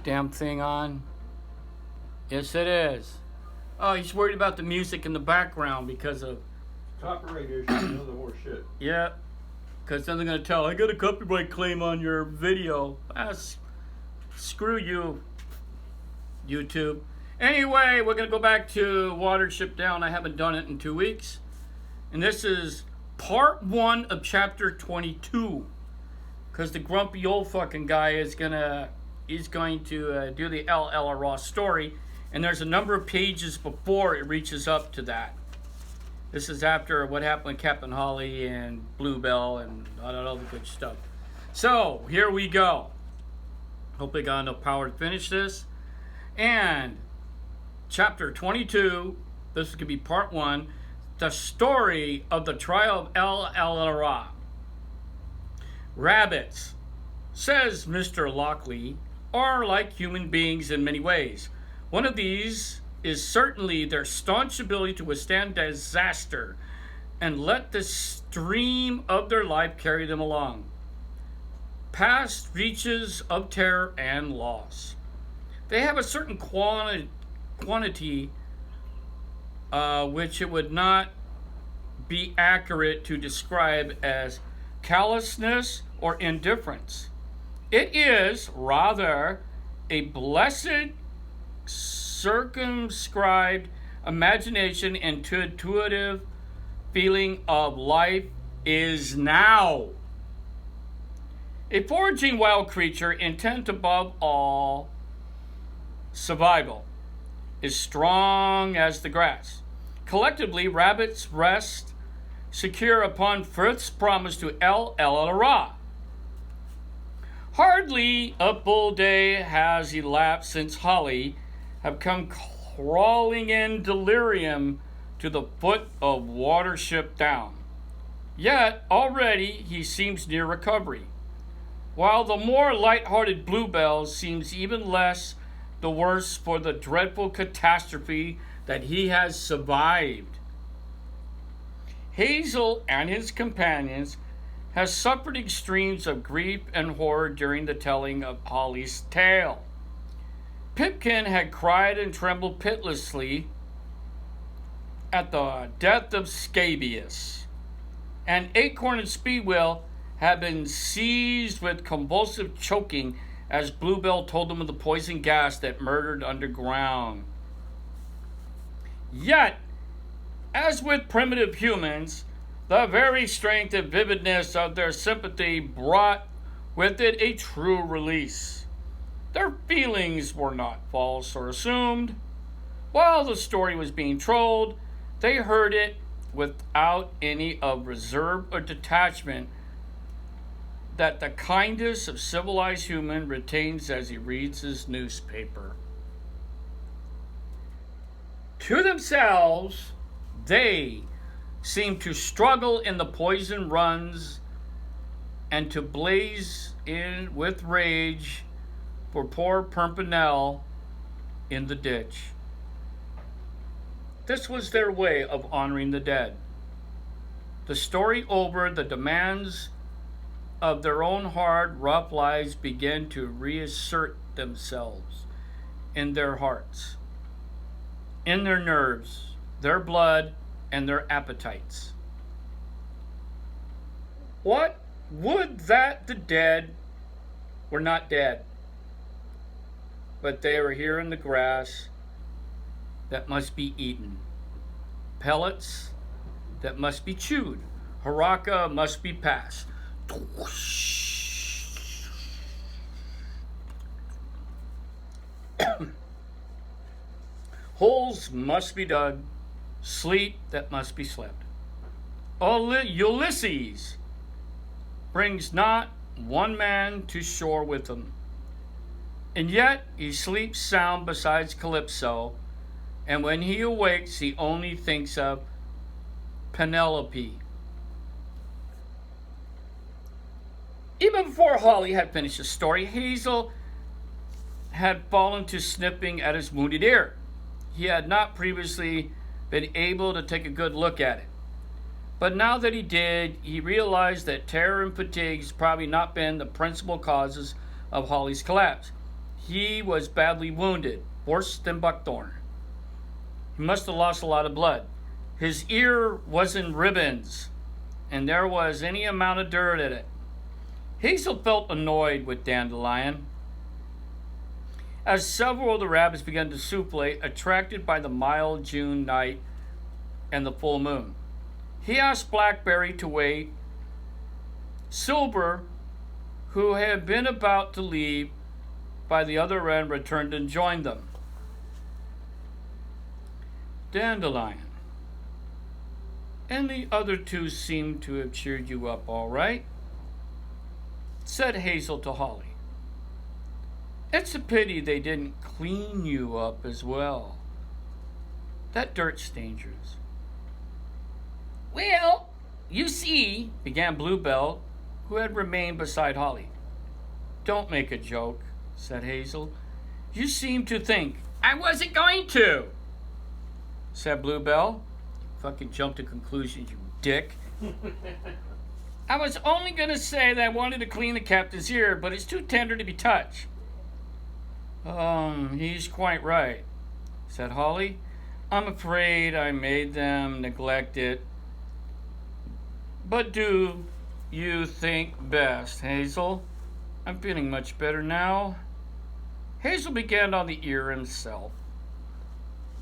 damn thing on? Yes, it is. Oh, he's worried about the music in the background because of copyright issues and other horse shit. Yeah, because then they're gonna tell I got a copyright claim on your video. Screw you, YouTube. Anyway, we're gonna go back to Watership Down. I haven't done it in 2 weeks, and this is part 1 of chapter 22. Because the grumpy old fucking guy is going to do the Elahrairah story, and there's a number of pages before it reaches up to that. This is after what happened with Captain Holly and Bluebell and all the good stuff. So here we go. Hope I got enough power to finish this. And chapter 22. This is gonna be part 1. The story of the trial of Elahrairah. Rabbits, says Mr. Lockley, are like human beings in many ways. One of these is certainly their staunch ability to withstand disaster and let the stream of their life carry them along, past reaches of terror and loss. They have a certain quantity which it would not be accurate to describe as callousness or indifference. It is rather a blessed, circumscribed imagination and intuitive feeling of life is now. A foraging wild creature intent above all survival is strong as the grass. Collectively, rabbits rest secure upon Frith's promise to Elahrairah. Hardly a full day has elapsed since Holly have come crawling in delirium to the foot of Watership Down. Yet already he seems near recovery, while the more light-hearted Bluebell seems even less the worse for the dreadful catastrophe that he has survived. Hazel and his companions have suffered extremes of grief and horror during the telling of Holly's tale. Pipkin had cried and trembled pitilessly at the death of Scabious, and Acorn and Speedwell had been seized with convulsive choking as Bluebell told them of the poison gas that murdered underground. Yet, as with primitive humans, the very strength and vividness of their sympathy brought with it a true release. Their feelings were not false or assumed. While the story was being told, they heard it without any of reserve or detachment that the kindest of civilized human retains as he reads his newspaper. To themselves, they seem to struggle in the poison runs and to blaze in with rage for poor Pimpernel in the ditch. This was their way of honoring the dead. The story over, the demands of their own hard, rough lives began to reassert themselves in their hearts, in their nerves, their blood, and their appetites. What would that the dead were not dead, but they were here in the grass that must be eaten, pellets that must be chewed, haraka must be passed. Holes must be dug, sleep that must be slept. Ulysses brings not one man to shore with him, and yet he sleeps sound beside Calypso, and when he awakes he only thinks of Penelope. Even before Holly had finished the story, Hazel had fallen to sniffing at his wounded ear. He had not previously been able to take a good look at it. But now that he did, he realized that terror and fatigue has probably not been the principal causes of Holly's collapse. He was badly wounded, worse than Buckthorn. He must have lost a lot of blood. His ear was in ribbons, and there was any amount of dirt in it. Hazel felt annoyed with Dandelion. As several of the rabbits began to souffle, attracted by the mild June night and the full moon, he asked Blackberry to wait. Silver, who had been about to leave by the other end, returned and joined them. Dandelion and the other two seem to have cheered you up all right, said Hazel to Holly. It's a pity they didn't clean you up as well. That dirt's dangerous. Well, you see, began Bluebell, who had remained beside Holly. Don't make a joke, said Hazel. You seem to think I wasn't going to, said Bluebell. Fucking jumped to conclusions, you dick. I was only going to say that I wanted to clean the captain's ear, but it's too tender to be touched. He's quite right, said Holly. I'm afraid I made them neglect it. But do you think best, Hazel? I'm feeling much better now. Hazel began on the ear himself.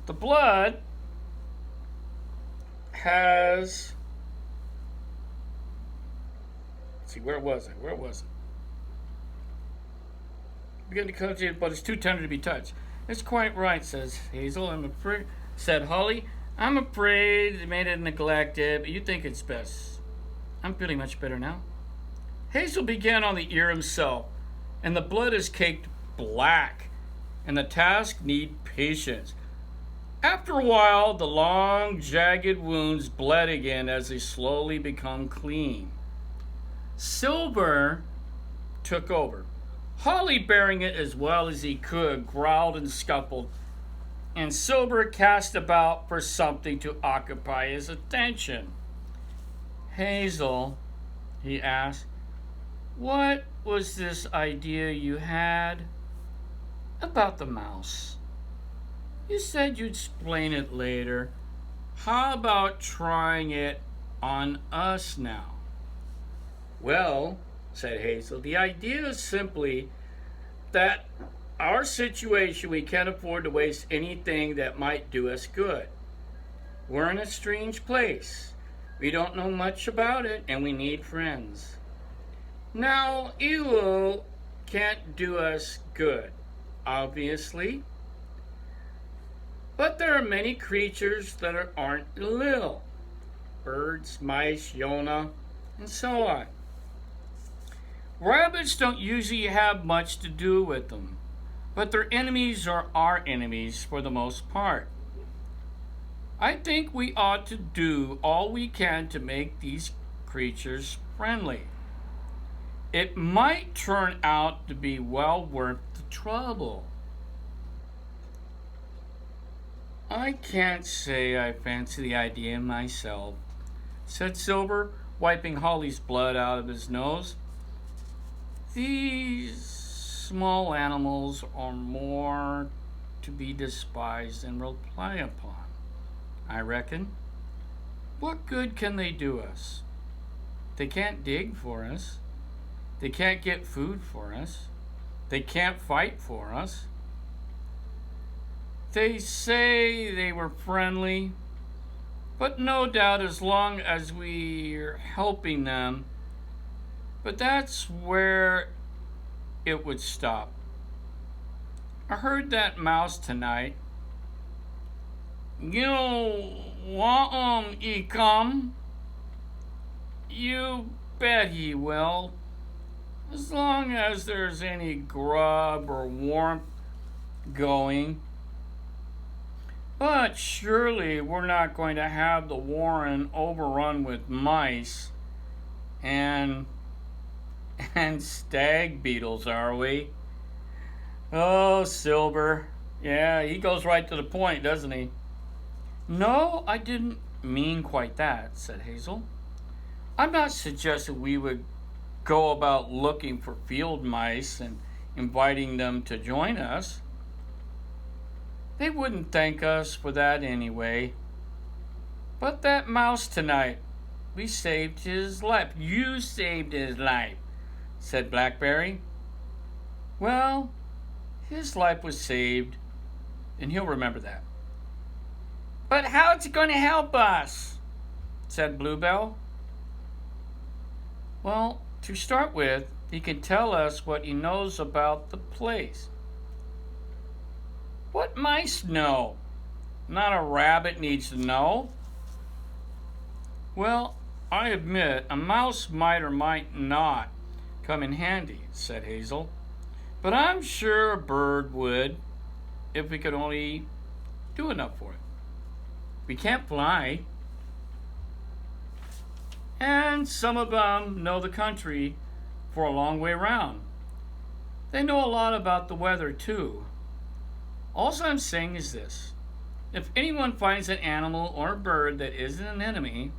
The blood has... Let's see, where was it? Begin to touch it, but it's too tender to be touched. It's quite right, says Hazel. Said Holly. I'm afraid they made it neglected, but you think it's best. I'm feeling much better now. Hazel began on the ear himself, and the blood is caked black, and the task need patience. After a while, the long, jagged wounds bled again as they slowly become clean. Silver took over. Holly, bearing it as well as he could, growled and scuffled, and Silver cast about for something to occupy his attention. Hazel, he asked, what was this idea you had about the mouse? You said you'd explain it later. How about trying it on us now? Well, said Hazel, the idea is simply that our situation, we can't afford to waste anything that might do us good. We're in a strange place. We don't know much about it, and we need friends. Now, Elo can't do us good, obviously. But there are many creatures that aren't little. Birds, mice, Yona, and so on. Rabbits don't usually have much to do with them, but their enemies are our enemies for the most part. I think we ought to do all we can to make these creatures friendly. It might turn out to be well worth the trouble. I can't say I fancy the idea myself, said Silver, wiping Holly's blood out of his nose. These small animals are more to be despised than relied upon, I reckon. What good can they do us? They can't dig for us. They can't get food for us. They can't fight for us. They say they were friendly, but no doubt as long as we're helping them, but that's where it would stop. I heard that mouse tonight. You want he come? You bet he will. As long as there's any grub or warmth going. But surely we're not going to have the warren overrun with mice and stag beetles, are we? Oh, Silver. Yeah, he goes right to the point, doesn't he? No, I didn't mean quite that, said Hazel. I'm not suggesting we would go about looking for field mice and inviting them to join us. They wouldn't thank us for that anyway. But that mouse tonight, we saved his life. You saved his life, said Blackberry. Well, his life was saved, and he'll remember that. But how's it going to help us? Said Bluebell. Well, to start with, he can tell us what he knows about the place. What mice know? Not a rabbit needs to know. Well, I admit a mouse might or might not come in handy, said Hazel. But I'm sure a bird would, if we could only do enough for it. We can't fly. And some of them know the country for a long way around. They know a lot about the weather, too. All I'm saying is this. If anyone finds an animal or a bird that isn't an enemy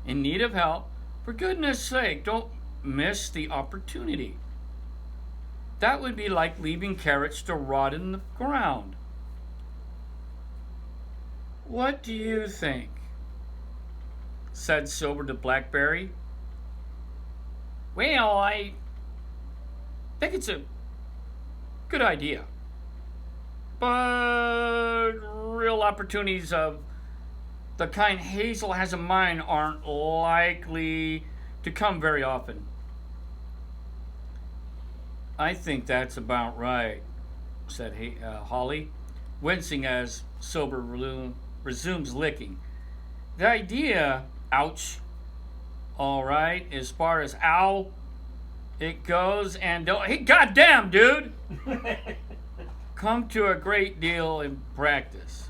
in need of help, for goodness sake, don't miss the opportunity. That would be like leaving carrots to rot in the ground. What do you think? Said Silver to Blackberry. Well, I think it's a good idea. But real opportunities of the kind Hazel has in mind aren't likely to come very often. I think that's about right, said Holly, wincing as Silver resumes licking. The idea, ouch, all right, as far as ow it goes, and don't, hey, goddamn, dude, come to a great deal in practice.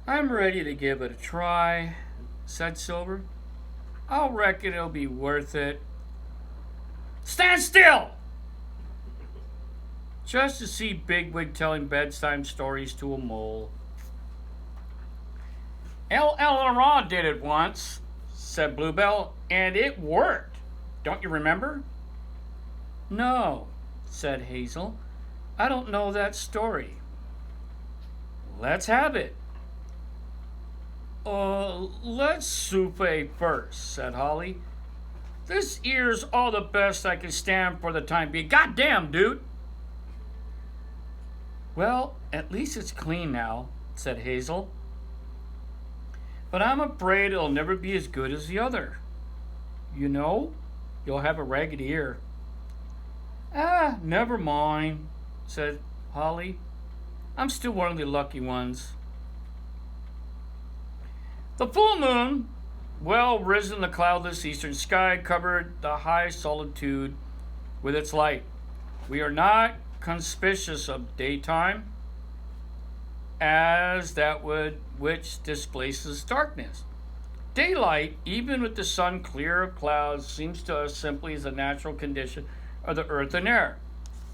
I'm ready to give it a try, said Silver. I'll reckon it'll be worth it. Stand still! Just to see Bigwig telling bedtime stories to a mole. Elahrairah did it once, said Bluebell, and it worked. Don't you remember? No, said Hazel. I don't know that story. Let's have it. Let's souffle first, said Holly. This ear's all the best I can stand for the time being. Goddamn, dude! Well, at least it's clean now, said Hazel. But I'm afraid it'll never be as good as the other. You know, you'll have a ragged ear. Ah, never mind, said Holly. I'm still one of the lucky ones. The full moon, well risen in the cloudless eastern sky, covered the high solitude with its light. We are not conspicuous of daytime, as that which displaces darkness. Daylight, even with the sun clear of clouds, seems to us simply as a natural condition of the earth and air.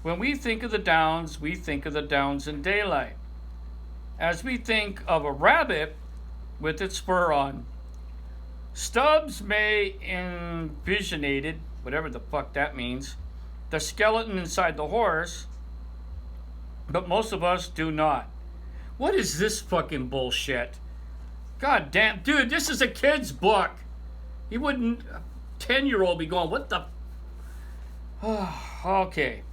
When we think of the downs, we think of the downs in daylight. As we think of a rabbit with its fur on, Stubbs may envisionated, whatever the fuck that means, the skeleton inside the horse, but most of us do not. What is this fucking bullshit? God damn, dude, this is a kid's book. He wouldn't, a 10-year-old be going, what the? Okay,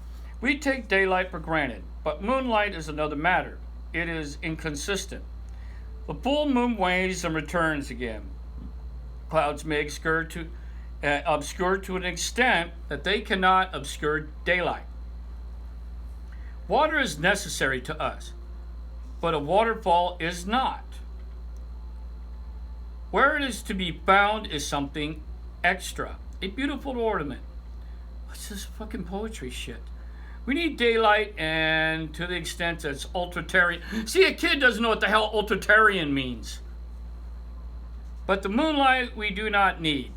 we take daylight for granted, but moonlight is another matter. It is inconsistent. The full moon wanes and returns again. Clouds may obscure to an extent that they cannot obscure daylight. Water is necessary to us, but a waterfall is not. Where it is to be found is something extra, a beautiful ornament. What's this fucking poetry shit? We need daylight, and to the extent that's ultratarian. See, a kid doesn't know what the hell ultratarian means. But the moonlight we do not need.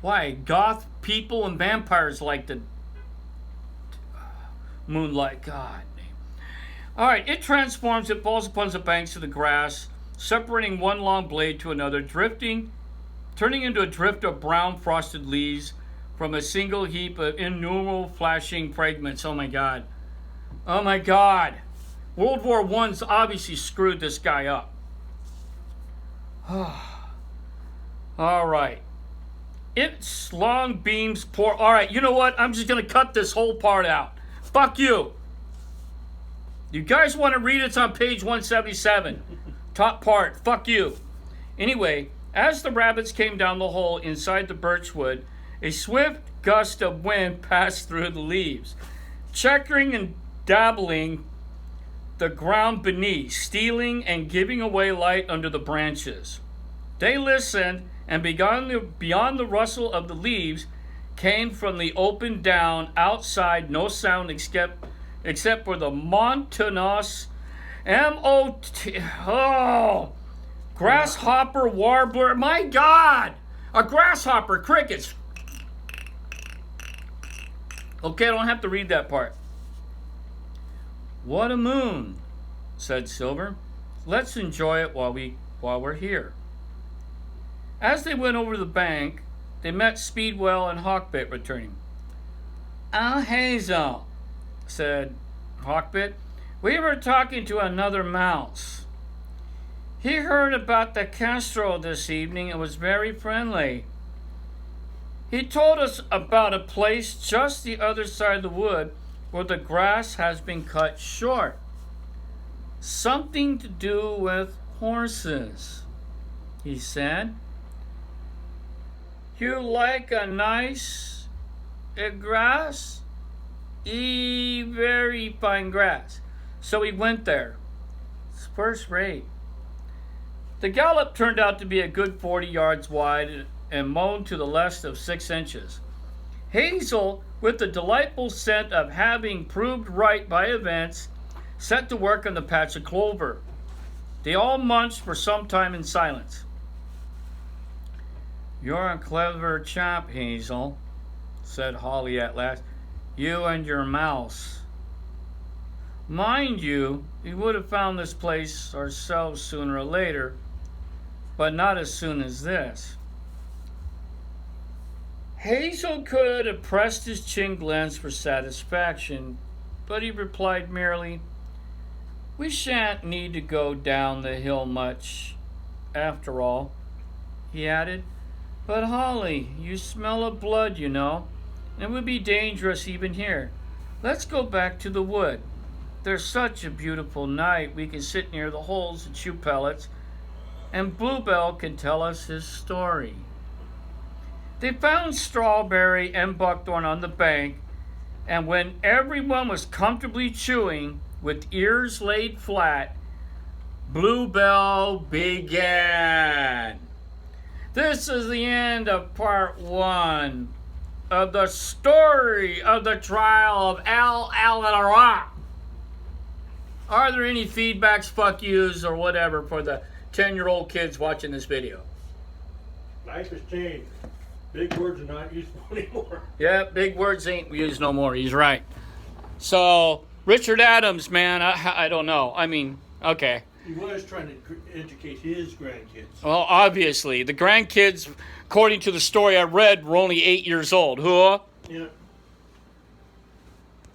Why? Goth people and vampires like the moonlight. God. All right, it transforms, it falls upon the banks of the grass, separating one long blade to another, turning into a drift of brown frosted leaves, from a single heap of innumerable flashing fragments. Oh my God. Oh my God. World War I's obviously screwed this guy up. All right. Its long beams pour. All right, you know what? I'm just going to cut this whole part out. Fuck you. You guys want to read it? It's on page 177. Top part. Fuck you. Anyway, as the rabbits came down the hole inside the birchwood, a swift gust of wind passed through the leaves, checkering and dabbling the ground beneath, stealing and giving away light under the branches. They listened, and beyond the rustle of the leaves came from the open down outside no sound except for the monotonous grasshopper warbler. My God! A grasshopper, crickets. Okay, I don't have to read that part. What a moon, said Silver. Let's enjoy it while we're here. As they went over the bank, they met Speedwell and Hawkbit returning. "Oh, Hazel," said Hawkbit, "we were talking to another mouse. He heard about the Castro this evening and was very friendly. He told us about a place just the other side of the wood where the grass has been cut short. Something to do with horses, he said. You like a nice grass? Very fine grass." So he went there. It's first rate. The gallop turned out to be a good 40 yards wide and mowed to the less of 6 inches. Hazel, with the delightful scent of having proved right by events, set to work on the patch of clover. They all munched for some time in silence. "You're a clever chap, Hazel," said Holly at last. "You and your mouse. Mind you, we would have found this place ourselves sooner or later, but not as soon as this." Hazel could have pressed his chin glands for satisfaction, but he replied merely, "We shan't need to go down the hill much, after all," he added. "But Holly, you smell of blood, you know, and it would be dangerous even here. Let's go back to the wood. There's such a beautiful night. We can sit near the holes and chew pellets, and Bluebell can tell us his story." They found Strawberry and Buckthorn on the bank, and when everyone was comfortably chewing with ears laid flat, Bluebell began. This is the end of part 1 of the story of the trial of Elahrairah. Are there any feedbacks, fuck yous, or whatever for the 10-year-old kids watching this video? Life has changed. Big words are not useful anymore. Yeah, big words ain't used no more. He's right. So, Richard Adams, man, I don't know. I mean, okay. He was trying to educate his grandkids. Well, obviously. The grandkids, according to the story I read, were only 8 years old. Huh? Yeah.